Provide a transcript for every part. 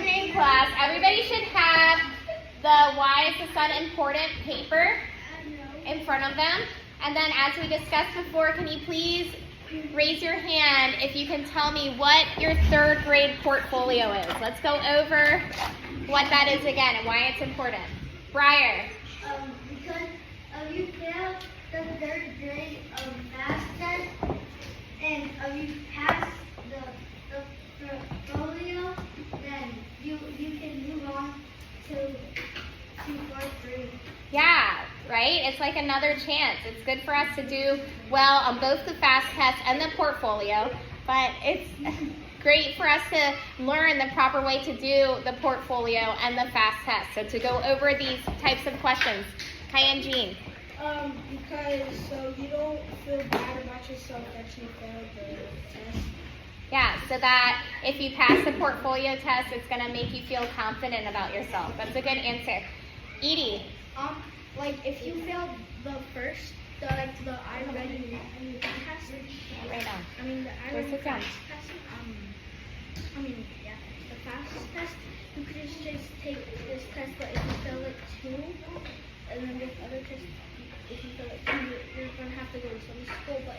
afternoon, class. Everybody should have the Why is the Sun Important paper in front of them. And then as we discussed before, can you please raise your hand if you can tell me what your third grade portfolio is. Let's go over what that is again and why it's important. Briar. Because you failed the third grade math test and you passed the portfolio, then you can move on to fourth grade. Yeah, right? It's like another chance. It's good for us to do well on both the FAST test and the portfolio, but it's great for us to learn the proper way to do the portfolio and the FAST test. So to go over these types of questions. Kyan Jean. Because so you don't feel bad about yourself that you failed the test. Yeah, so that if you pass the portfolio test, it's going to make you feel confident about yourself. That's a good answer. Edie. Like if you failed the first, the I ready test. Right now. I mean the I Go ready sit down. test. The fast test. You could just take this test, but if you fail it too, and then this other test, if you fail it too, you're gonna have to go to some school. But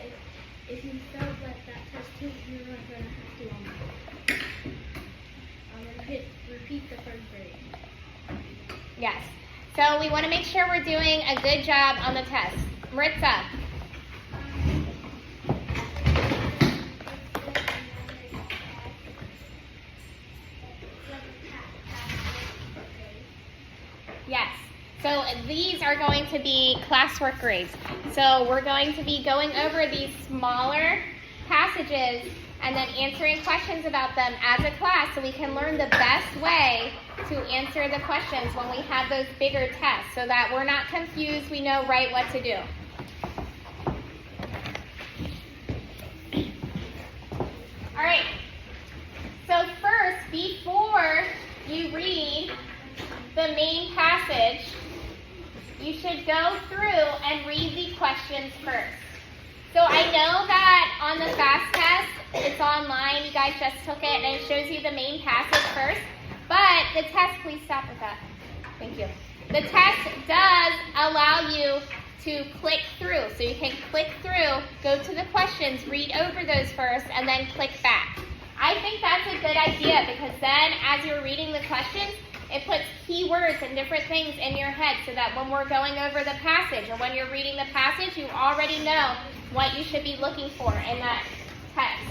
if you failed that test too, you're not gonna have to repeat the third grade. Yes. So we want to make sure we're doing a good job on the test. Maritza. Yes. So these are going to be classwork grades. So we're going to be going over these smaller passages and then answering questions about them as a class so we can learn the best way to answer the questions when we have those bigger tests so that we're not confused, we know right what to do. All right, so first, before you read the main passage, you should go through and read the questions first. So I know that on the FAST test, it's online, you guys just took it, and it shows you the main passage first. But the test, please stop with that. Thank you. The test does allow you to click through. So you can click through, go to the questions, read over those first, and then click back. I think that's a good idea because then as you're reading the questions, it puts keywords and different things in your head so that when we're going over the passage or when you're reading the passage, you already know what you should be looking for in that text.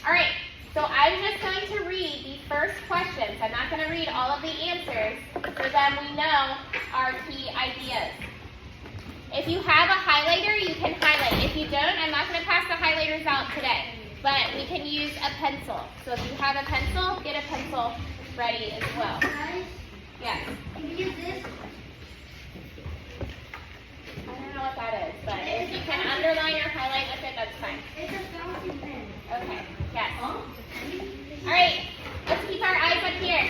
All right, so I'm just going to read the first questions. I'm not going to read all of the answers so then we know our key ideas. If you have a highlighter, you can highlight. If you don't, I'm not going to pass the highlighters out today, but we can use a pencil. So if you have a pencil, get a pencil ready as well. Guys, Yes. can you use this? I don't know what that is, but if you can underline or highlight with it, that's fine. It's a fountain pen. Okay, yes. All right, let's keep our eyes up here.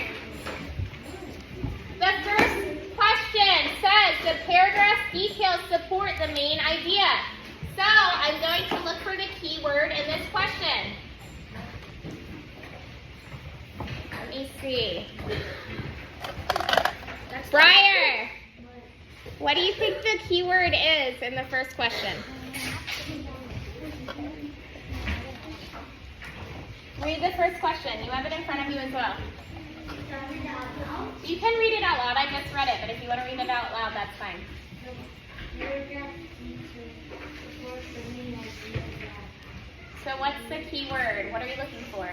The first question says the paragraph details support the main idea. So I'm going to look for the keyword in this question. Let me see. Briar, what do you think the keyword is in the first question? Read the first question. You have it in front of you as well. You can read it out loud. I just read it, but if you want to read it out loud, that's fine. So what's the keyword? What are we looking for?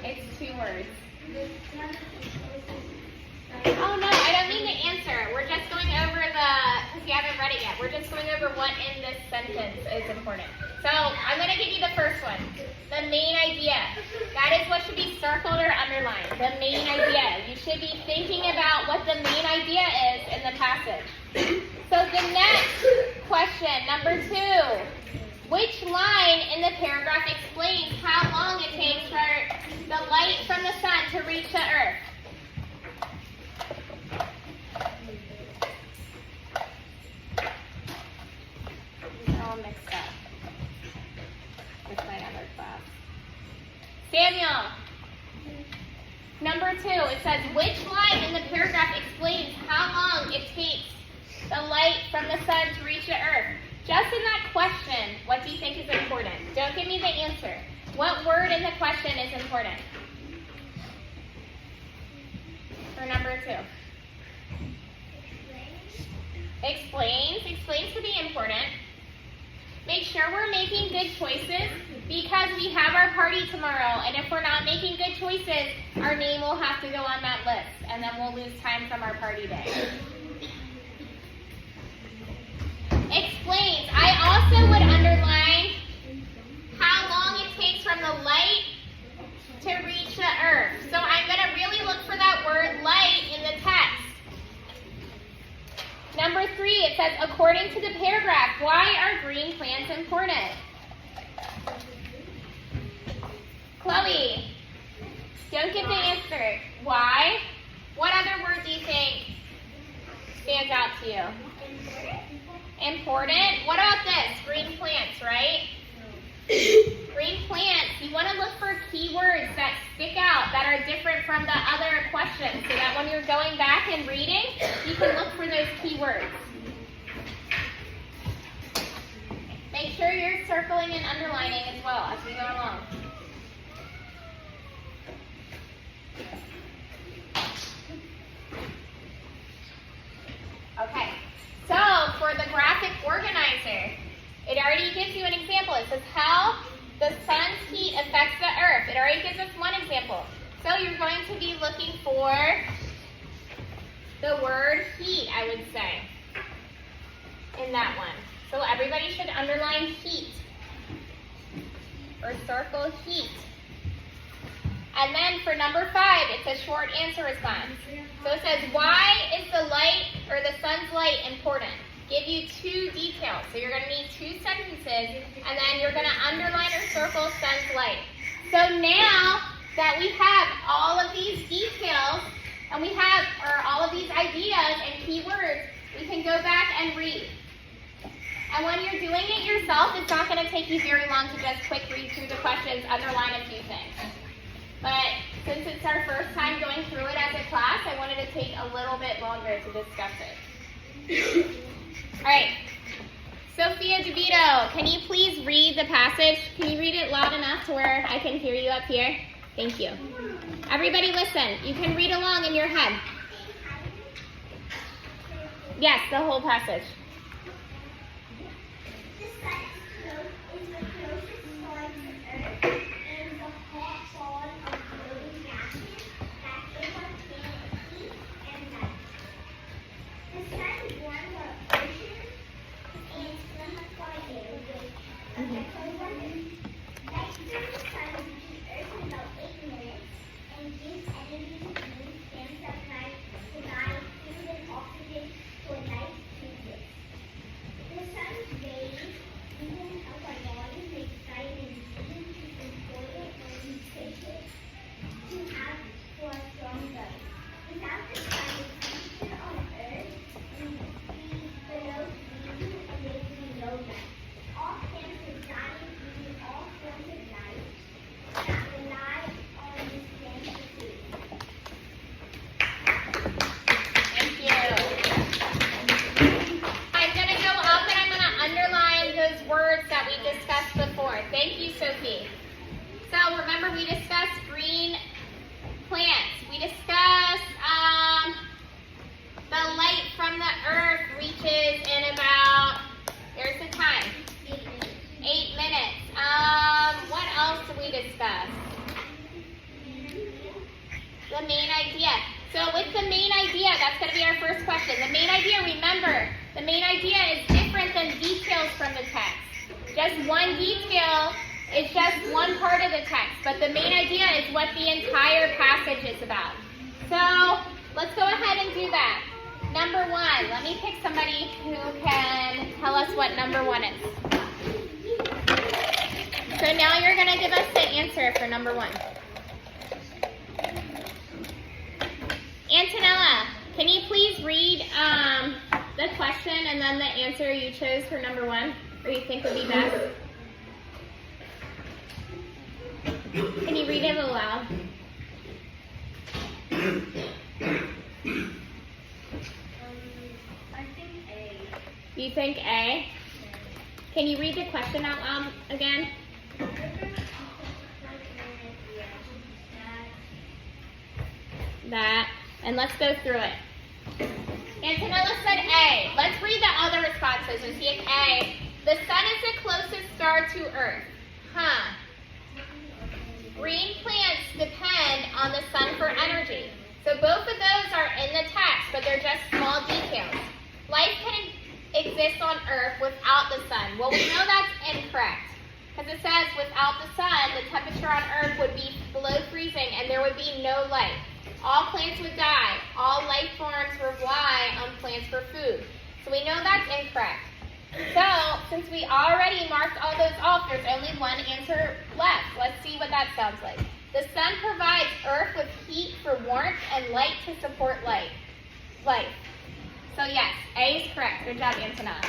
It's 2 words. Oh no, I don't mean to answer. We're just going over because you haven't read it yet. We're just going over what in this sentence is important. So I'm going to give you the first one. The main idea. That is what should be circled or underlined. The main idea. You should be thinking about what the main idea is in the passage. So the next question, number 2. Which line in the paragraph explains how long it takes for the light from the sun to reach the earth? They're all mixed up with my other class. Samuel. Number 2, it says, which line in the paragraph explains how long it takes the light from the sun to reach the earth? Just in that question, what do you think is important? Don't give me the answer. What word in the question is important? For number 2. Explains. Explains could be important. Make sure we're making good choices because we have our party tomorrow. And if we're not making good choices, our name will have to go on that list. And then we'll lose time from our party day. Explains. I also would underline how long it takes from the light to reach the earth. So I'm going to really look for that word light in the text. Number 3, it says, according to the paragraph, why are green plants important? Chloe, don't give the answer. Why? What other word do you think stands out to you? Important. What about this? Green plants, right? Green plants, you want to look for keywords that stick out, that are different from the other questions, so that when you're going back and reading, you can look for those keywords. Make sure you're circling and underlining as well as we go along. Okay, so for the graphic organizer, it already gives you an example. It says how the sun's heat affects the earth. It already gives us one example. So you're going to be looking for the word heat, I would say, in that one. So everybody should underline heat or circle heat. And then for number 5, it's a short answer response. So it says, why is the light or the sun's light important? Give you 2 details. So you're going to need 2 sentences, and then you're going to underline or circle sun's light. So now that we have all of these details, and we have all of these ideas and keywords, we can go back and read. And when you're doing it yourself, it's not going to take you very long to just quick read through the questions, underline a few things. But since it's our first time going through it as a class, I wanted to take a little bit longer to discuss it. All right, Sophia DeVito, can you please read the passage? Can you read it loud enough to where I can hear you up here? Thank you. Everybody listen. You can read along in your head. Yes, the whole passage. The sun is the closest star to Earth and the hot ball of glowing gases that give our planet heat and light. The sun warms our oceans and liquefies air with ultraviolet. Light from the sun reaches Earth in about 8 minutes and gives energy to green plants that provide food and oxygen for life to exist. The sun's rays even help our bodies make vitamin D, which is important for nutrition to have for a strong gut. Without the sun, the temperature on Earth would be below freezing and there would be no life. All plants would die including all forms of life that rely on the sun for food. Thank you. I'm going to go up and I'm going to underline those words that we discussed before. Thank you, Sophie. So remember, we discussed green plants. We discussed the light from the earth reaches in about, there's the time, 8 minutes. What else did we discuss? The main idea. So with the main idea, that's going to be our first question. The main idea, remember, the main idea is different than details from the text. Just one detail is just one part of the text, but the main idea is what the entire passage is about. So let's go ahead and do that. Number 1, let me pick somebody who can tell us what number 1 is. So now you're going to give us the answer for number 1. Antonella, can you please read the question and then the answer you chose for number 1, or you think would be best? Can you read it aloud? I think A. You think A? Can you read the question out loud again? That. And let's go through it. Antonella said A. Let's read the other responses and see if A. The sun is the closest star to Earth. Huh. Green plants depend on the sun for energy. So both of those are in the text, but they're just small details. Life can exist on Earth without the sun. Well, we know that's incorrect. Because it says without the sun, the temperature on Earth would be below freezing and there would be no life. All plants would die. All life forms rely on plants for food. So we know that's incorrect. So, since we already marked all those off, there's only one answer left. Let's see what that sounds like. The sun provides Earth with heat for warmth and light to support life. So yes, A is correct. Good job, Antonella.